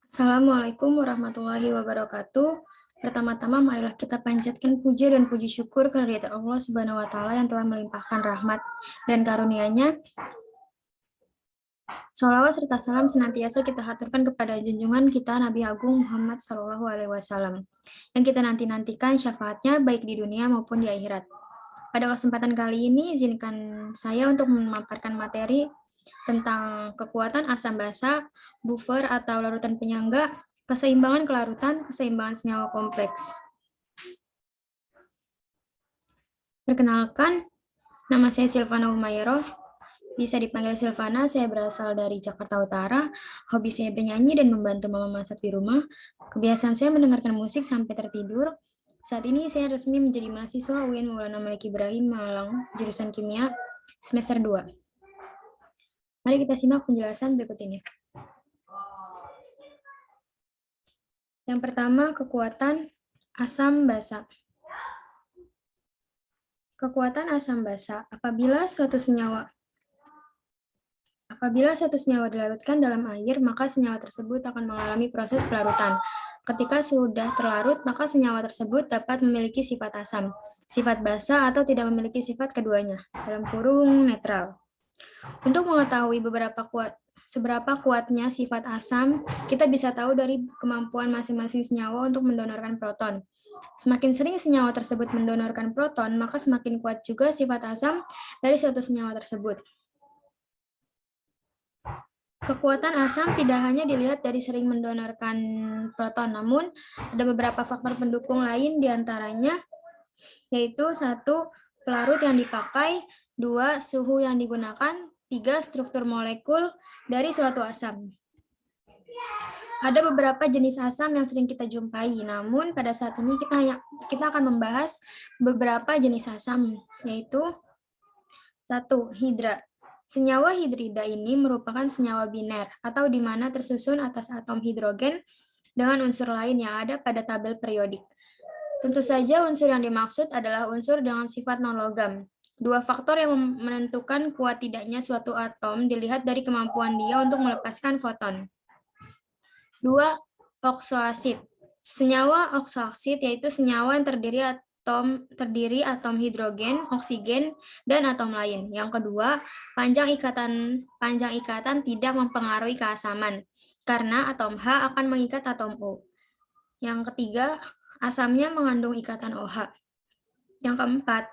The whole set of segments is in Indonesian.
Assalamualaikum warahmatullahi wabarakatuh. Pertama-tama marilah kita panjatkan puja dan puji syukur kehadirat Allah Subhanahu wa taala yang telah melimpahkan rahmat dan karunia-Nya. Sholawat serta salam senantiasa kita haturkan kepada junjungan kita Nabi Agung Muhammad Shallallahu Alaihi Wasallam yang kita nanti-nantikan syafaatnya baik di dunia maupun di akhirat. Pada kesempatan kali ini izinkan saya untuk memaparkan materi tentang kekuatan asam basa, buffer atau larutan penyangga, keseimbangan kelarutan, keseimbangan senyawa kompleks. Perkenalkan, nama saya Silvana Umayroh, bisa dipanggil Silvana, saya berasal dari Jakarta Utara, hobi saya bernyanyi dan membantu mama masak di rumah, kebiasaan saya mendengarkan musik sampai tertidur. Saat ini saya resmi menjadi mahasiswa UIN Maulana Malik Ibrahim Malang, jurusan kimia, semester 2. Mari kita simak penjelasan berikut ini. Yang pertama, kekuatan asam basa. Kekuatan asam basa apabila suatu senyawa dilarutkan dalam air, maka senyawa tersebut akan mengalami proses pelarutan. Ketika sudah terlarut, maka senyawa tersebut dapat memiliki sifat asam, sifat basa, atau tidak memiliki sifat keduanya, dalam kurung netral. Untuk mengetahui seberapa kuatnya sifat asam, kita bisa tahu dari kemampuan masing-masing senyawa untuk mendonorkan proton. Semakin sering senyawa tersebut mendonorkan proton, maka semakin kuat juga sifat asam dari suatu senyawa tersebut. Kekuatan asam tidak hanya dilihat dari sering mendonorkan proton, namun ada beberapa faktor pendukung lain diantaranya, yaitu 1. Pelarut yang dipakai, 2. Suhu yang digunakan, 3. Struktur molekul dari suatu asam. Ada beberapa jenis asam yang sering kita jumpai, namun pada saat ini kita akan membahas beberapa jenis asam, yaitu 1. Hidra. Senyawa hidrida ini merupakan senyawa biner, atau di mana tersusun atas atom hidrogen dengan unsur lain yang ada pada tabel periodik. Tentu saja unsur yang dimaksud adalah unsur dengan sifat non-logam. Dua faktor yang menentukan kuat tidaknya suatu atom dilihat dari kemampuan dia untuk melepaskan foton. 2. Oksoasid. Senyawa oksoasid yaitu senyawa yang terdiri atom hidrogen, oksigen, dan atom lain. Yang kedua, panjang ikatan tidak mempengaruhi keasaman, karena atom H akan mengikat atom O. Yang ketiga, asamnya mengandung ikatan OH. Yang keempat,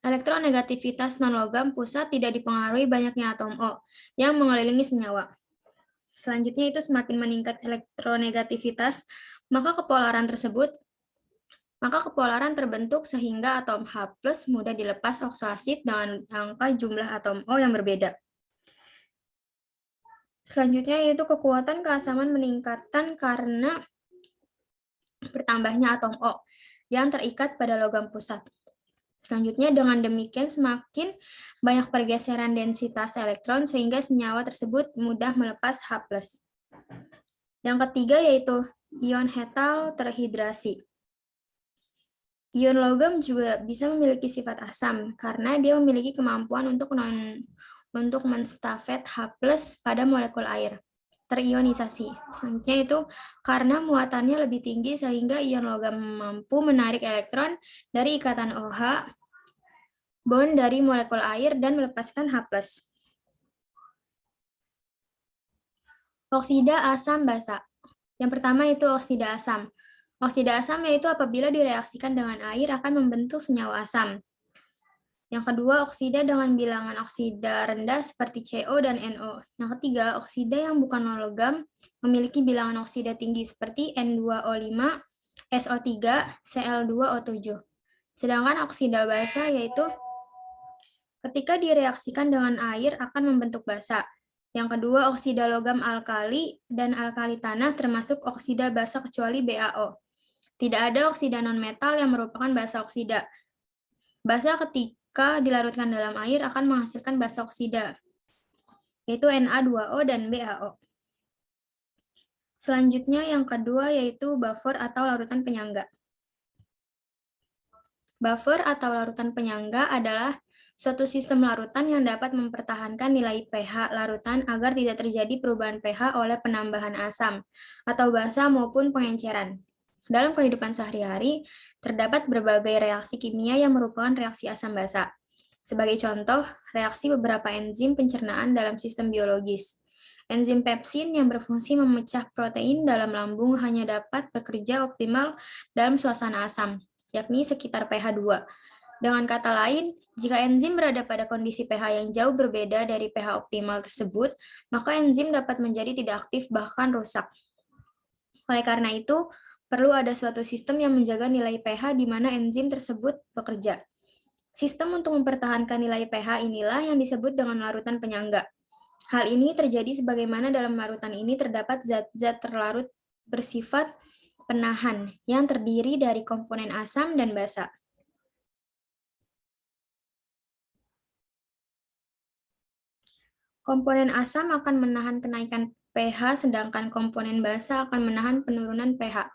elektronegativitas non-logam pusat tidak dipengaruhi banyaknya atom O yang mengelilingi senyawa. Selanjutnya itu semakin meningkat elektronegativitas, maka kepolaran terbentuk sehingga atom H+ mudah dilepas oksoasid dengan angka jumlah atom O yang berbeda. Selanjutnya yaitu kekuatan keasaman meningkatkan karena bertambahnya atom O yang terikat pada logam pusat. Selanjutnya dengan demikian semakin banyak pergeseran densitas elektron sehingga senyawa tersebut mudah melepas H+. Yang ketiga yaitu ion hetal terhidrasi. Ion logam juga bisa memiliki sifat asam karena dia memiliki kemampuan untuk menstafet H+ pada molekul air, terionisasi. Selanjutnya itu karena muatannya lebih tinggi sehingga ion logam mampu menarik elektron dari ikatan OH, bond dari molekul air, dan melepaskan H+. Oksida asam basa. Yang pertama itu oksida asam. Oksida asam yaitu apabila direaksikan dengan air akan membentuk senyawa asam. Yang kedua, oksida dengan bilangan oksida rendah seperti CO dan NO. Yang ketiga, oksida yang bukan non-logam memiliki bilangan oksida tinggi seperti N2O5, SO3, Cl2O7. Sedangkan oksida basa yaitu ketika direaksikan dengan air akan membentuk basa. Yang kedua, oksida logam alkali dan alkali tanah termasuk oksida basa kecuali BaO. Tidak ada oksida non-metal yang merupakan basa oksida. Basa ketika dilarutkan dalam air akan menghasilkan basa oksida, yaitu Na2O dan BaO. Selanjutnya yang kedua yaitu buffer atau larutan penyangga. Buffer atau larutan penyangga adalah suatu sistem larutan yang dapat mempertahankan nilai pH larutan agar tidak terjadi perubahan pH oleh penambahan asam atau basa maupun pengenceran. Dalam kehidupan sehari-hari, terdapat berbagai reaksi kimia yang merupakan reaksi asam basa. Sebagai contoh, reaksi beberapa enzim pencernaan dalam sistem biologis. Enzim pepsin yang berfungsi memecah protein dalam lambung hanya dapat bekerja optimal dalam suasana asam, yakni sekitar pH 2. Dengan kata lain, jika enzim berada pada kondisi pH yang jauh berbeda dari pH optimal tersebut, maka enzim dapat menjadi tidak aktif bahkan rusak. Oleh karena itu, perlu ada suatu sistem yang menjaga nilai pH di mana enzim tersebut bekerja. Sistem untuk mempertahankan nilai pH inilah yang disebut dengan larutan penyangga. Hal ini terjadi sebagaimana dalam larutan ini terdapat zat-zat terlarut bersifat penahan yang terdiri dari komponen asam dan basa. Komponen asam akan menahan kenaikan pH, sedangkan komponen basa akan menahan penurunan pH.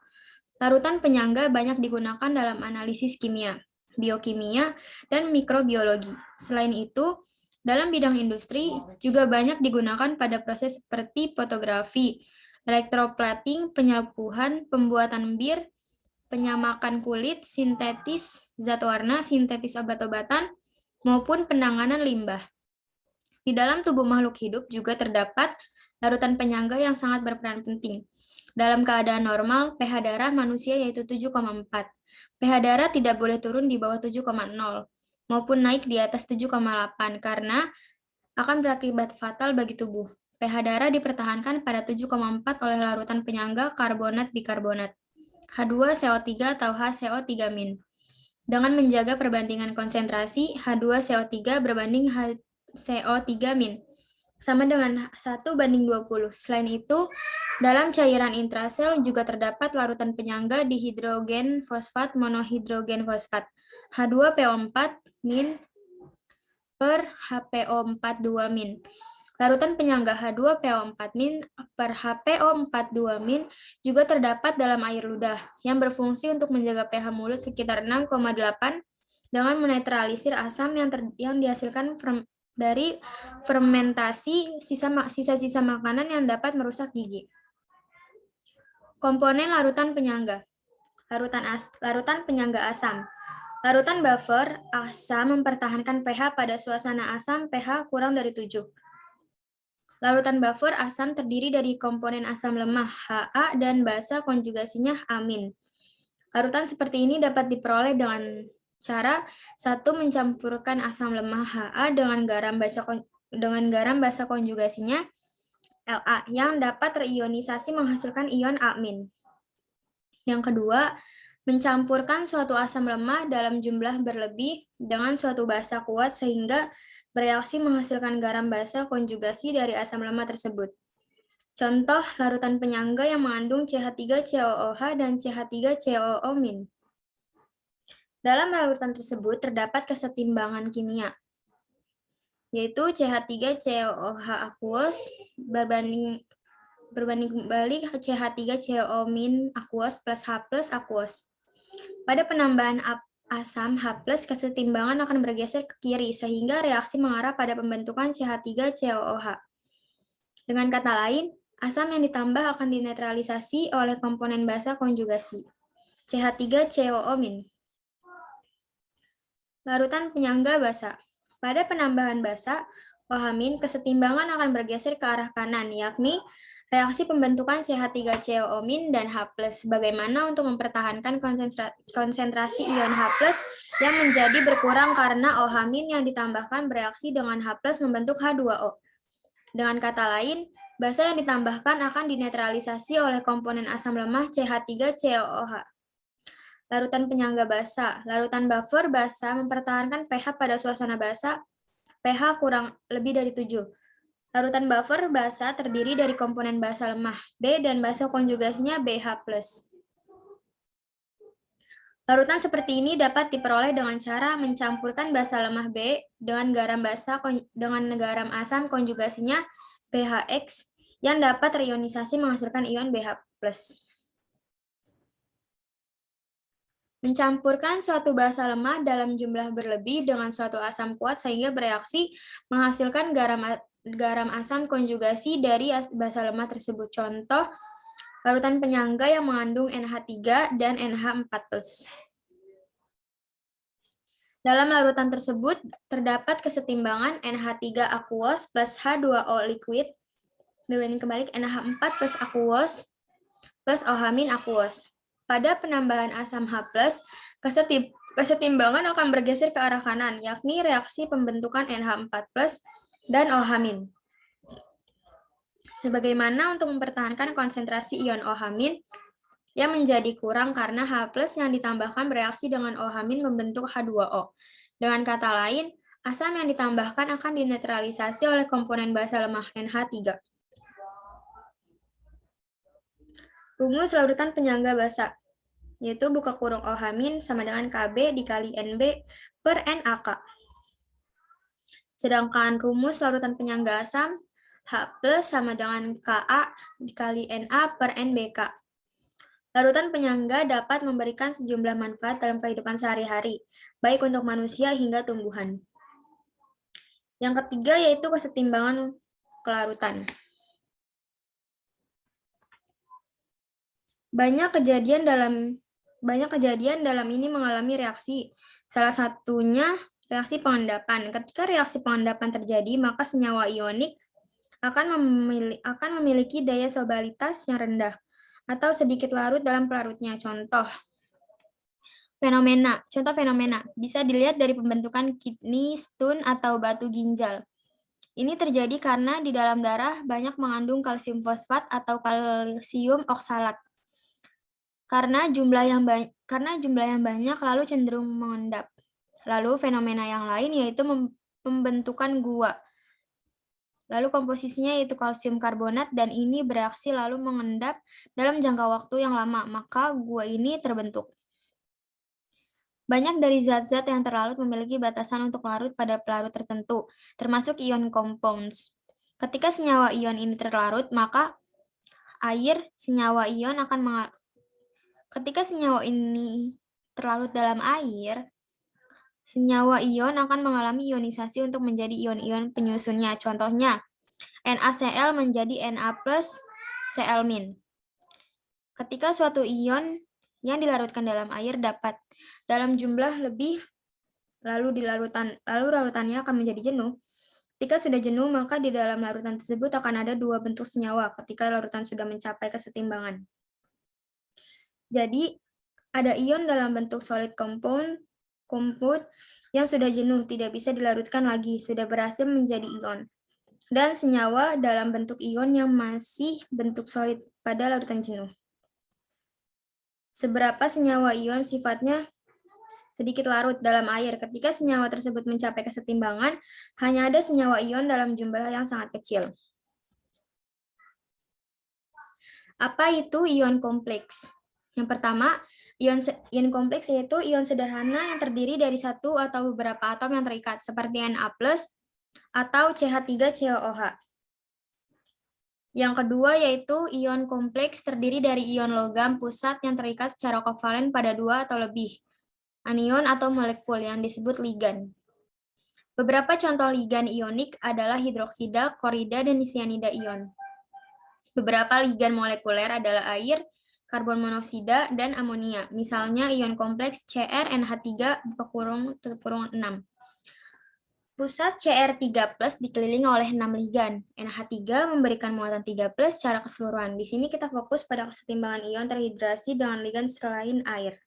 Larutan penyangga banyak digunakan dalam analisis kimia, biokimia, dan mikrobiologi. Selain itu, dalam bidang industri juga banyak digunakan pada proses seperti fotografi, elektroplating, penyelpuhan, pembuatan bir, penyamakan kulit, sintetis zat warna, sintetis obat-obatan, maupun penanganan limbah. Di dalam tubuh makhluk hidup juga terdapat larutan penyangga yang sangat berperan penting. Dalam keadaan normal, pH darah manusia yaitu 7,4. pH darah tidak boleh turun di bawah 7,0 maupun naik di atas 7,8 karena akan berakibat fatal bagi tubuh. pH darah dipertahankan pada 7,4 oleh larutan penyangga karbonat bikarbonat, H2CO3 atau HCO3-. Dengan menjaga perbandingan konsentrasi H2CO3 berbanding HCO3- sama dengan 1:20. Selain itu, dalam cairan intrasel juga terdapat larutan penyangga dihidrogen fosfat monohidrogen fosfat, H2PO4- per HPO42-. Larutan penyangga H2PO4- per HPO42- juga terdapat dalam air ludah, yang berfungsi untuk menjaga pH mulut sekitar 6,8 dengan menetralisir asam yang dihasilkan dari fermentasi sisa-sisa makanan yang dapat merusak gigi. Komponen larutan penyangga. Larutan penyangga asam. Larutan buffer asam mempertahankan pH pada suasana asam pH kurang dari 7. Larutan buffer asam terdiri dari komponen asam lemah Ha dan basa konjugasinya amin. Larutan seperti ini dapat diperoleh dengan cara 1. Mencampurkan asam lemah Ha dengan garam basa konjugasinya La yang dapat terionisasi menghasilkan ion amin. Yang kedua, mencampurkan suatu asam lemah dalam jumlah berlebih dengan suatu basa kuat sehingga bereaksi menghasilkan garam basa konjugasi dari asam lemah tersebut. Contoh larutan penyangga yang mengandung CH3COOH dan CH3COO-. Dalam larutan tersebut terdapat kesetimbangan kimia, yaitu CH3COOH aqueous berbanding balik CH3COO- aqueous plus H+ aqueous. Pada penambahan asam H+, kesetimbangan akan bergeser ke kiri sehingga reaksi mengarah pada pembentukan CH3COOH. Dengan kata lain, asam yang ditambah akan dinetralisasi oleh komponen basa konjugasi, CH3COO-. Larutan penyangga basa. Pada penambahan basa, OH- kesetimbangan akan bergeser ke arah kanan, yakni reaksi pembentukan CH3COO- dan H+, bagaimana untuk mempertahankan konsentrasi ion H+ yang menjadi berkurang karena OH- yang ditambahkan bereaksi dengan H+ membentuk H2O. Dengan kata lain, basa yang ditambahkan akan dinetralisasi oleh komponen asam lemah CH3COOH. Larutan penyangga basa. Larutan buffer basa mempertahankan pH pada suasana basa pH kurang lebih dari 7. Larutan buffer basa terdiri dari komponen basa lemah B dan basa konjugasinya BH+. Larutan seperti ini dapat diperoleh dengan cara mencampurkan basa lemah B dengan garam asam konjugasinya BHX yang dapat terionisasi menghasilkan ion BH+. Mencampurkan suatu basa lemah dalam jumlah berlebih dengan suatu asam kuat sehingga bereaksi menghasilkan garam asam konjugasi dari basa lemah tersebut. Contoh, larutan penyangga yang mengandung NH3 dan NH4+. Dalam larutan tersebut terdapat kesetimbangan NH3 aqueous plus H2O liquid berbanding kebalik NH4 plus aqueous plus OH- aqueous. Pada penambahan asam H+, kesetimbangan akan bergeser ke arah kanan, yakni reaksi pembentukan NH4+ dan OH-. Sebagaimana untuk mempertahankan konsentrasi ion OH- yang menjadi kurang karena H+ yang ditambahkan bereaksi dengan OH- membentuk H2O. Dengan kata lain, asam yang ditambahkan akan dinetralisasi oleh komponen basa lemah NH3. Rumus larutan penyangga basa, yaitu buka kurung OH- sama dengan KB dikali NB per NaK. Sedangkan rumus larutan penyangga asam, H+ sama dengan Ka dikali Na per NBK. Larutan penyangga dapat memberikan sejumlah manfaat dalam kehidupan sehari-hari, baik untuk manusia hingga tumbuhan. Yang ketiga yaitu kesetimbangan kelarutan. Banyak kejadian dalam ini mengalami reaksi. Salah satunya reaksi pengendapan. Ketika reaksi pengendapan terjadi, maka senyawa ionik akan memiliki daya solubilitas yang rendah atau sedikit larut dalam pelarutnya. Contoh fenomena bisa dilihat dari pembentukan kidney stone atau batu ginjal. Ini terjadi karena di dalam darah banyak mengandung kalsium fosfat atau kalsium oksalat. Karena jumlah yang banyak lalu cenderung mengendap. Lalu fenomena yang lain yaitu pembentukan gua. Lalu komposisinya yaitu kalsium karbonat dan ini bereaksi lalu mengendap dalam jangka waktu yang lama, maka gua ini terbentuk. Banyak dari zat-zat yang terlarut memiliki batasan untuk larut pada pelarut tertentu, termasuk ion compounds. Ketika senyawa ion ini terlarut, maka ketika senyawa ini terlarut dalam air, senyawa ion akan mengalami ionisasi untuk menjadi ion-ion penyusunnya. Contohnya, NaCl menjadi Na plus Cl-. Ketika suatu ion yang dilarutkan dalam air dapat dalam jumlah lebih, lalu larutannya akan menjadi jenuh. Ketika sudah jenuh, maka di dalam larutan tersebut akan ada dua bentuk senyawa ketika larutan sudah mencapai kesetimbangan. Jadi, ada ion dalam bentuk solid compound yang sudah jenuh, tidak bisa dilarutkan lagi, sudah berhasil menjadi ion. Dan senyawa dalam bentuk ion yang masih bentuk solid pada larutan jenuh. Seberapa senyawa ion sifatnya sedikit larut dalam air. Ketika senyawa tersebut mencapai kesetimbangan, hanya ada senyawa ion dalam jumlah yang sangat kecil. Apa itu ion kompleks? Yang pertama, ion kompleks yaitu ion sederhana yang terdiri dari satu atau beberapa atom yang terikat, seperti Na+, atau CH3COOH. Yang kedua yaitu ion kompleks terdiri dari ion logam pusat yang terikat secara kovalen pada dua atau lebih anion atau molekul yang disebut ligan. Beberapa contoh ligan ionik adalah hidroksida, klorida, dan sianida ion. Beberapa ligan molekuler adalah air, karbon monoksida, dan amonia. Misalnya ion kompleks CrNH3 (6). Pusat Cr3+ dikelilingi oleh 6 ligan. NH3 memberikan muatan 3+ secara keseluruhan. Di sini kita fokus pada kesetimbangan ion terhidrasi dengan ligan selain air.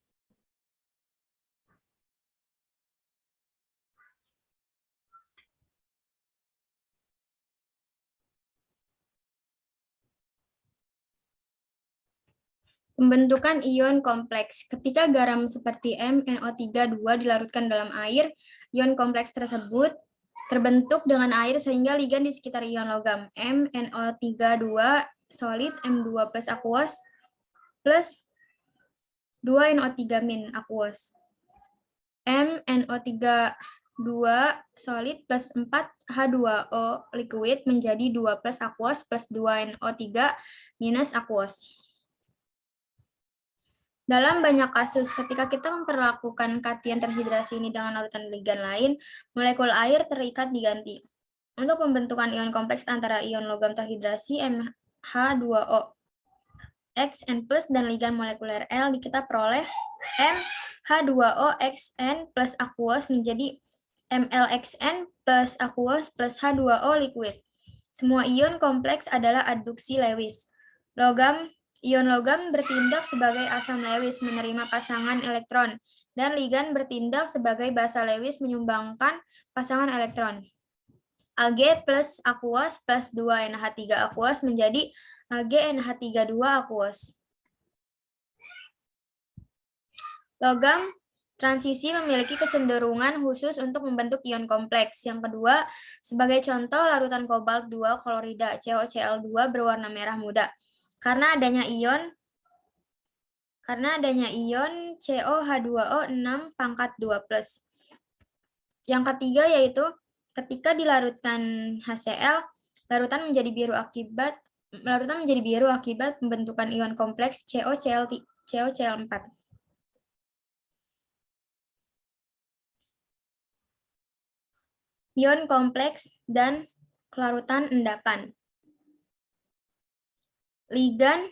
Pembentukan ion kompleks. Ketika garam seperti MnO3 dilarutkan dalam air, ion kompleks tersebut terbentuk dengan air sehingga ligan di sekitar ion logam MnO3 solid M2 plus aqueous plus 2NO3- aqueous. MnO3 solid plus 4 H2O liquid menjadi 2 plus aqueous plus 2NO3 minus aqueous. Dalam banyak kasus, ketika kita memperlakukan kation terhidrasi ini dengan larutan ligan lain, molekul air terikat diganti. Untuk pembentukan ion kompleks antara ion logam terhidrasi MH2O XN+ dan ligan molekuler L kita peroleh MH2O XN plus aqueous menjadi MlXN plus aqueous plus H2O liquid. Semua ion kompleks adalah aduksi Lewis. Ion logam bertindak sebagai asam Lewis menerima pasangan elektron, dan ligan bertindak sebagai basa Lewis menyumbangkan pasangan elektron. Ag plus aqueous plus 2NH3 aqueous menjadi AgNH32 aqueous. Logam transisi memiliki kecenderungan khusus untuk membentuk ion kompleks. Yang kedua, sebagai contoh larutan kobalt 2 klorida COCl2 berwarna merah muda. Karena adanya ion COH2O 6 pangkat 2+. Yang ketiga yaitu ketika dilarutkan HCl, larutan menjadi biru akibat pembentukan ion kompleks COCl4. Ion kompleks dan kelarutan endapan. Ligan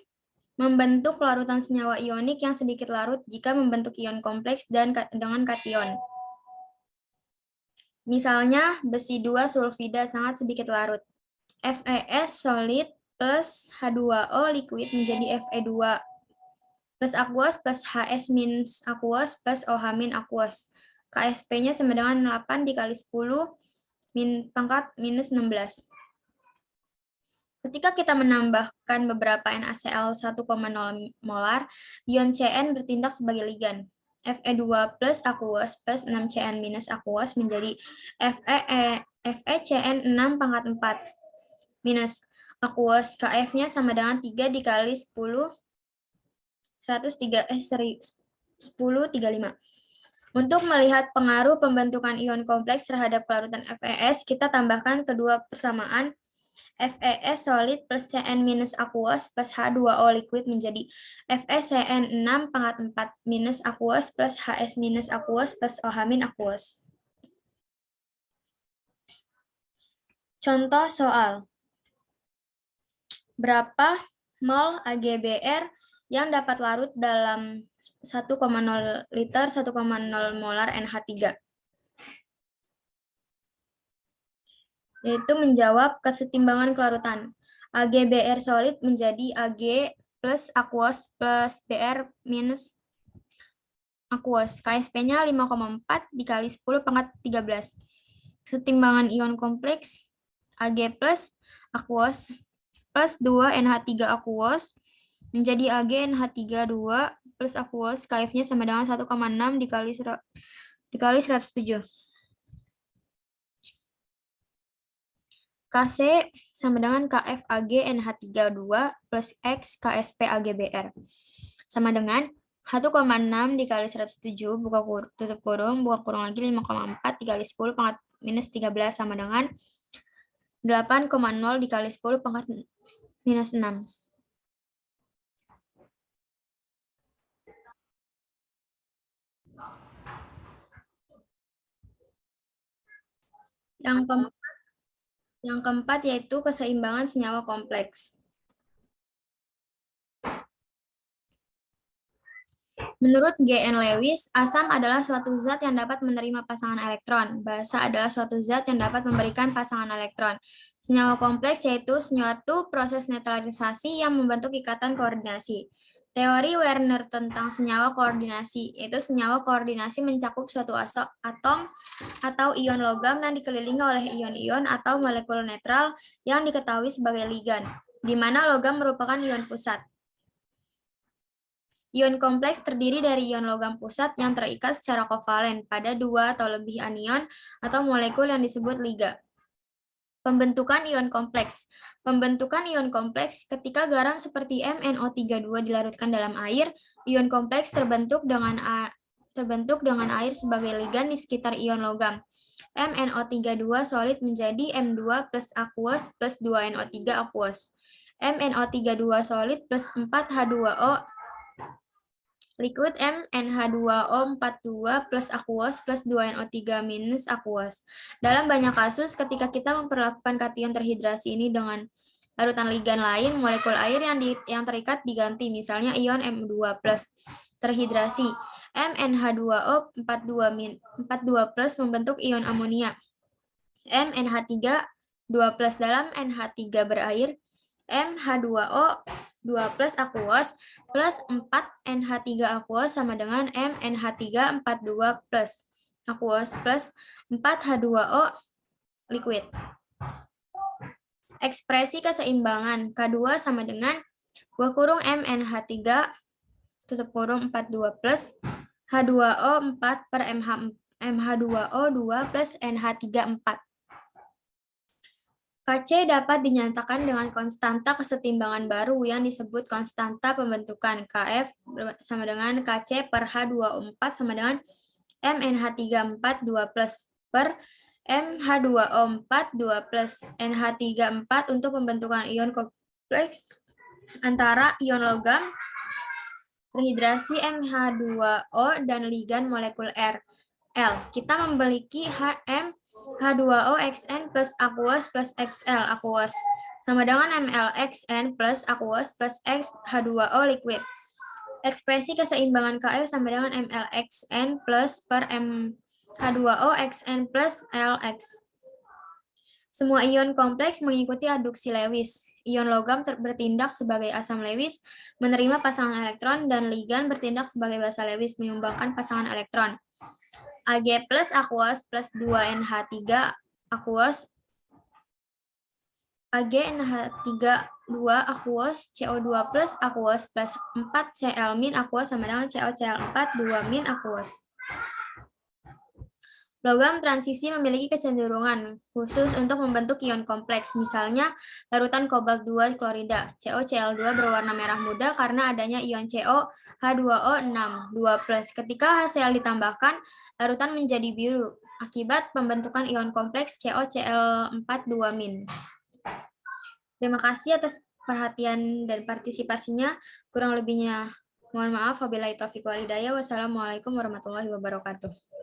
membentuk larutan senyawa ionik yang sedikit larut jika membentuk ion kompleks dan dengan kation. Misalnya, besi 2 sulfida sangat sedikit larut. FeS solid plus H2O liquid menjadi Fe2 plus aqueous plus HS minus aqueous plus OH min aqueous. KSP-nya sama dengan 8 dikali 10 pangkat minus 16. Ketika kita menambahkan beberapa NaCl 1,0 molar, ion Cn bertindak sebagai ligan. Fe2 plus aqueous plus 6Cn minus aqueous menjadi FeCN 6 pangkat 4 minus aqueous. Kf-nya sama dengan 3 dikali 10 1035. Untuk melihat pengaruh pembentukan ion kompleks terhadap kelarutan FeS, kita tambahkan kedua persamaan FeS solid plus Cn minus aqueous plus H2O liquid menjadi FeCN 6 pangkat 4 minus aqueous plus HS minus aqueous plus OH min aqueous. Contoh soal. Berapa mol AgBr yang dapat larut dalam 1,0 liter 1,0 molar NH3? Yaitu menjawab kesetimbangan kelarutan. AgBr solid menjadi Ag plus aqueous plus Br minus aqueous. KSP-nya 5,4 dikali 10 pangkat 13. Kesetimbangan ion kompleks Ag plus aqueous plus 2NH3 aqueous menjadi AgNH32 plus aqueous. Kf-nya sama dengan 1,6 dikali 107. Kc sama dengan Kf AgNH32 plus X KsP AgBr. Sama dengan 1,6 dikali 107 tutup kurung, buka kurung lagi 5,4 dikali 10 pangkat minus 13 sama dengan 8,0 dikali 10 pangkat minus 6. Yang keempat yaitu keseimbangan senyawa kompleks. Menurut G.N. Lewis, asam adalah suatu zat yang dapat menerima pasangan elektron. Basa adalah suatu zat yang dapat memberikan pasangan elektron. Senyawa kompleks yaitu suatu proses netralisasi yang membentuk ikatan koordinasi. Teori Werner tentang senyawa koordinasi, yaitu senyawa koordinasi mencakup suatu atom atau ion logam yang dikelilingi oleh ion-ion atau molekul netral yang diketahui sebagai ligan, di mana logam merupakan ion pusat. Ion kompleks terdiri dari ion logam pusat yang terikat secara kovalen pada 2 atau lebih anion atau molekul yang disebut liga. Pembentukan ion kompleks. Pembentukan ion kompleks ketika garam seperti MnO32 dilarutkan dalam air, ion kompleks terbentuk dengan air sebagai ligan di sekitar ion logam. MnO32 solid menjadi M2 plus aqueous plus 2NO3 aqueous. MnO32 solid plus 4H2O liquid MnH2O42 plus aqueous plus 2NO3 minus aqueous. Dalam banyak kasus, ketika kita memperlakukan kation terhidrasi ini dengan larutan ligan lain, molekul air yang terikat diganti, misalnya ion M2 plus terhidrasi. MnH2O42 membentuk ion amonia. MnH3 2 plus dalam NH3 berair, MH2O 2 plus aqueous plus 4 NH3 aqueous sama dengan MnH3 42 plus aqueous plus 4 H2O liquid. Ekspresi keseimbangan K2 sama dengan buah kurung MnH3 tutup kurung 42 plus H2O 4 per MH2O 2 plus NH3 4. Kc dapat dinyatakan dengan konstanta kesetimbangan baru yang disebut konstanta pembentukan. Kf sama dengan Kc per H2O4 sama dengan MnH3 4 2 plus per MH2O4 2 plus NH3 4 untuk pembentukan ion kompleks antara ion logam terhidrasi MH2O dan ligan molekul R. L. Kita memiliki H2OXN plus aqueous plus XL aqueous sama dengan MlXN plus aqueous plus X H2O liquid. Ekspresi keseimbangan Kf sama dengan MlXN plus per H2OXN plus Lx. Semua ion kompleks mengikuti aduksi Lewis. Ion logam bertindak sebagai asam Lewis, menerima pasangan elektron, dan ligan bertindak sebagai basa Lewis, menyumbangkan pasangan elektron. Ag plus aqueous plus 2NH3 aqueous Ag NH3 2 aqueous CO2 plus aqueous plus 4 Cl min aqueous sama dengan COCl4 2 min aqueous. Logam transisi memiliki kecenderungan khusus untuk membentuk ion kompleks, misalnya larutan kobalt 2 klorida, CoCl2 berwarna merah muda karena adanya ion CO H2O6 2+. Ketika HCl ditambahkan, larutan menjadi biru akibat pembentukan ion kompleks CoCl4 2-. Terima kasih atas perhatian dan partisipasinya. Kurang lebihnya mohon maaf. Wabillahi taufiq wal hidayah. Wassalamualaikum warahmatullahi wabarakatuh.